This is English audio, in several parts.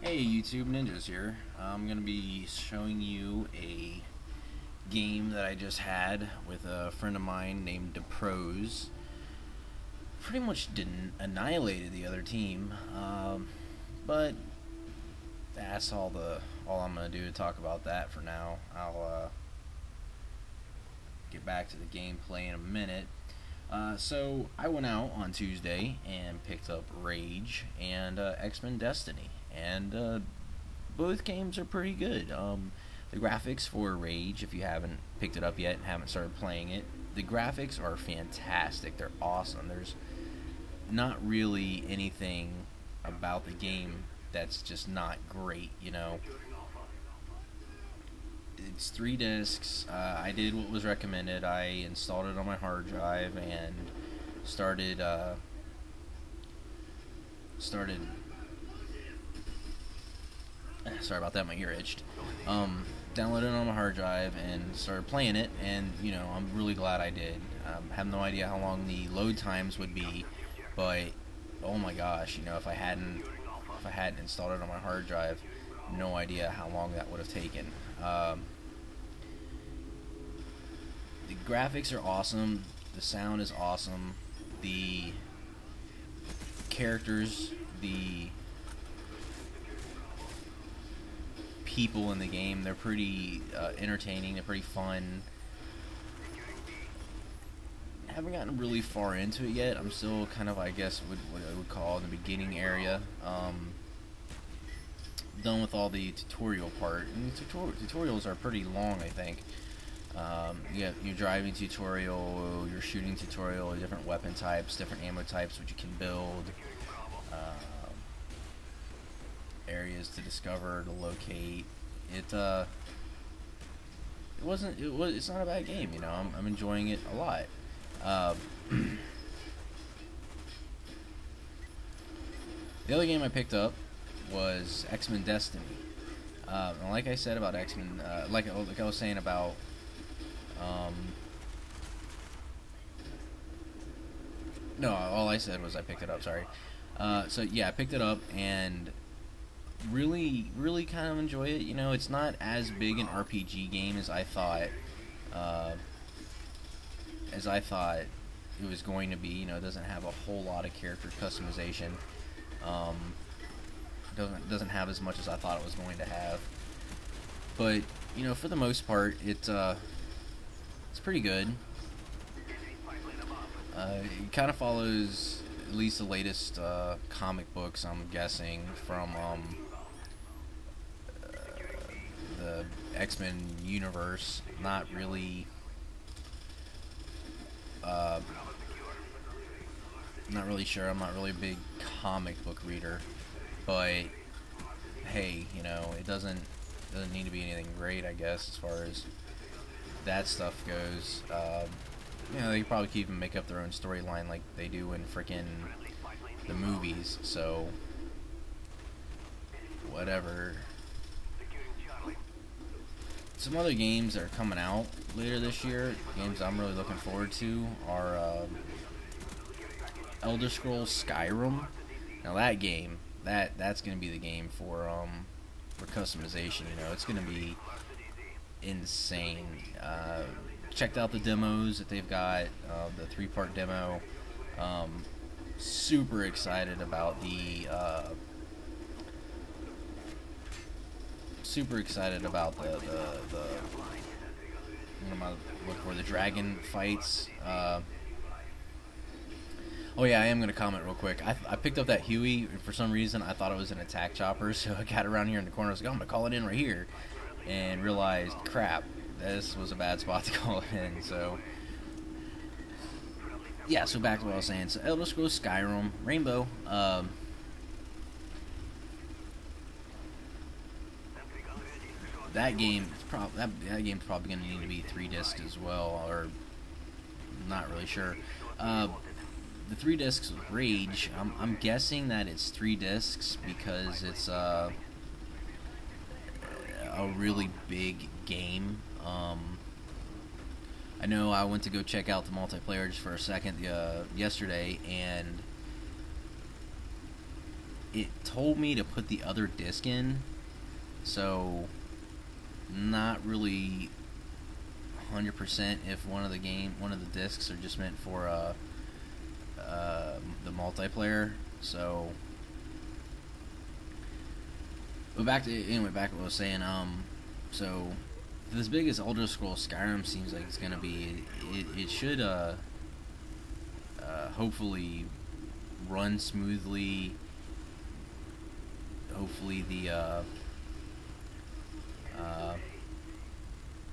Hey YouTube Ninjas here. I'm going to be showing you a game that I just had with a friend of mine named DePros. Pretty much didn't annihilated the other team, but that's all I'm going to do to talk about that for now. I'll get back to the gameplay in a minute. So I went out on Tuesday and picked up Rage and X-Men Destiny, and both games are pretty good. The graphics for Rage, if you haven't picked it up yet and haven't started playing it, the graphics are fantastic. They're awesome. There's not really anything about the game that's just not great, you know. It's 3 discs. I did what was recommended. I installed it on my hard drive and started sorry about that, my ear itched. Downloaded it on my hard drive and started playing it, and you know, I'm really glad I did. Have no idea how long the load times would be, but oh my gosh, you know, if I hadn't installed it on my hard drive, no idea how long that would have taken. The graphics are awesome, the sound is awesome, the characters, the people in the game, they're pretty entertaining, they're pretty fun. Haven't gotten really far into it yet. I'm still kind of, I guess, what I would call in the beginning area. Done with all the tutorial part, and tutorials are pretty long, I think. You have your driving tutorial, your shooting tutorial, different weapon types, different ammo types which you can build, areas to discover, to locate. It's not a bad game, you know. I'm enjoying it a lot. The other game I picked up was X-Men Destiny. And like I said about X-Men, like I was saying about no, all I said was I picked it up, sorry. So yeah, I picked it up and really kind of enjoy it. You know, it's not as big an RPG game as I thought it was going to be. You know, it doesn't have a whole lot of character customization. Doesn't have as much as I thought it was going to have. But you know, for the most part, it's pretty good. It kind of follows at least the latest comic books, I'm guessing, from the X-Men universe. Not really sure. I'm not really a big comic book reader, but hey, you know, it doesn't need to be anything great, I guess, as far as that stuff goes. You know, they could probably even make up their own storyline like they do in frickin' the movies, so whatever. Some other games that are coming out later this year, games I'm really looking forward to, are Elder Scrolls Skyrim. Now that game, that's going to be the game for customization. You know, it's going to be insane. Checked out the demos that they've got, the 3-part demo. Super excited about the the dragon fights. Oh yeah, I am gonna comment real quick. I picked up that Huey, and for some reason I thought it was an attack chopper, so I got around here in the corner. I was like, oh, I'm gonna call it in right here, and realized, crap, this was a bad spot to call it in. So yeah, so back to what I was saying. So Elder Scrolls Skyrim, Rainbow. That game's probably going to need to be 3 discs as well, or not really sure. The 3 discs with Rage, I'm guessing that it's 3 discs because it's a really big game. I know I went to go check out the multiplayer just for a second yesterday, and it told me to put the other disc in, so not really 100% if one of the discs are just meant for the multiplayer. So, but back to what I was saying. So as big as Elder Scrolls Skyrim seems like it's gonna be, it should hopefully run smoothly. Hopefully the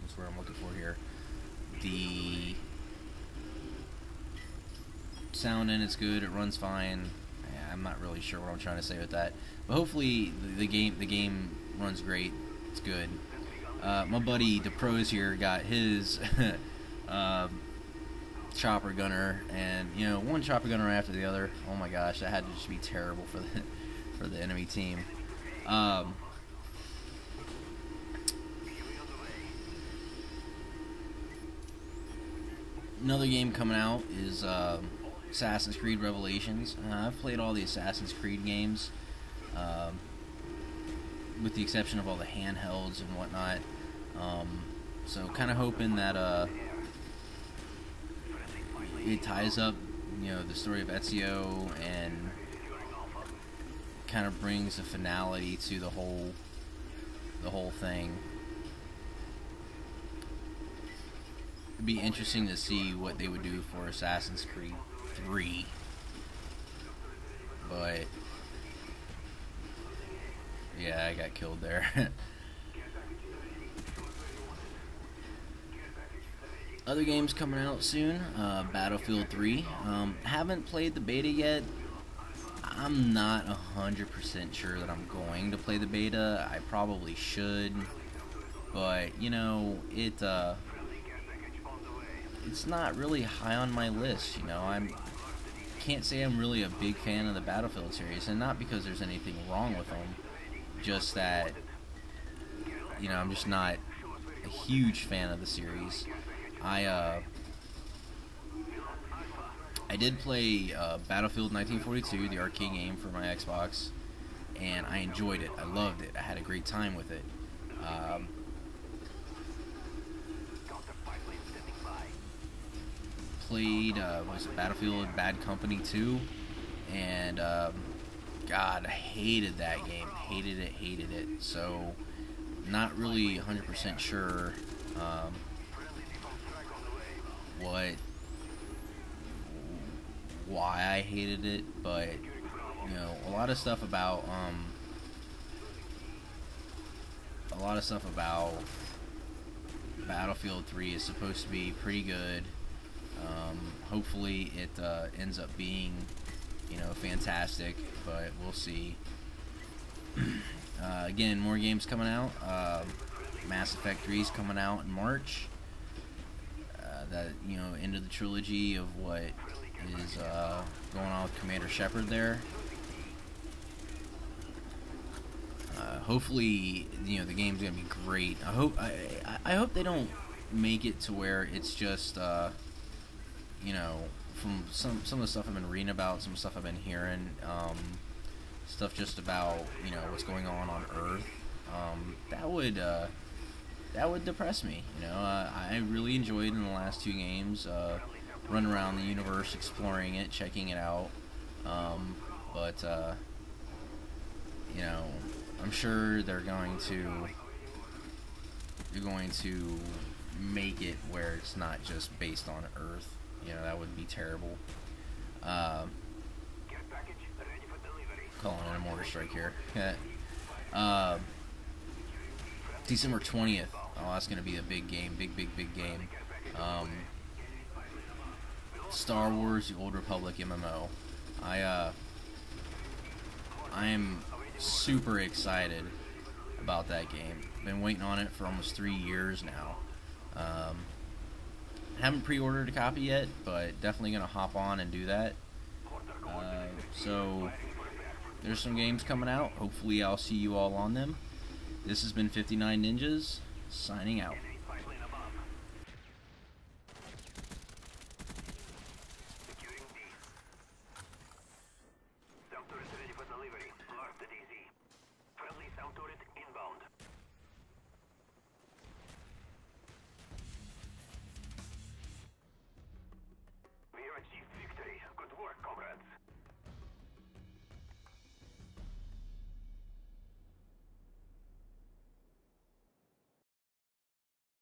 what's what I'm looking for here. The sound in it's good. It runs fine. I'm not really sure what I'm trying to say with that, but hopefully the game runs great. It's good. My buddy the pros here got his chopper gunner, and you know, one chopper gunner after the other. Oh my gosh, that had to just be terrible for the enemy team. Another game coming out is Assassin's Creed Revelations. I've played all the Assassin's Creed games, with the exception of all the handhelds and whatnot. So kind of hoping that it ties up, you know, the story of Ezio and kind of brings a finality to the whole thing. It'd be interesting to see what they would do for Assassin's Creed 3, but yeah, I got killed there. Other games coming out soon, Battlefield 3. Haven't played the beta yet. I'm not 100% sure that I'm going to play the beta. I probably should, but you know, it's not really high on my list. You know, can't say I'm really a big fan of the Battlefield series, and not because there's anything wrong with them, just that, you know, I'm just not a huge fan of the series. I did play Battlefield 1942, the arcade game for my Xbox, and I enjoyed it. I loved it. I had a great time with it. Played was Battlefield Bad Company 2, and God, I hated that game. Hated it. So, not really 100% sure why I hated it, but you know, a lot of stuff about Battlefield 3 is supposed to be pretty good. Hopefully it ends up being, you know, fantastic, but we'll see. Again, more games coming out. Mass Effect 3 is coming out in March. That, you know, end of the trilogy of what is going on with Commander Shepard there. Hopefully, you know, the game's gonna be great. I hope they don't make it to where it's just you know, from some of the stuff I've been reading about, some stuff I've been hearing, stuff just about, you know, what's going on Earth. That would depress me. You know, I really enjoyed in the last two games, running around the universe, exploring it, checking it out. But you know, I'm sure they're going to make it where it's not just based on Earth. You know, that would be terrible. Calling in a mortar strike here. December 20th. Oh, that's going to be a big game. Big game. Star Wars: The Old Republic MMO. I am super excited about that game. Been waiting on it for almost 3 years now. Haven't pre-ordered a copy yet, but definitely gonna hop on and do that. So there's some games coming out. Hopefully I'll see you all on them. This has been 59 Ninjas, signing out. turret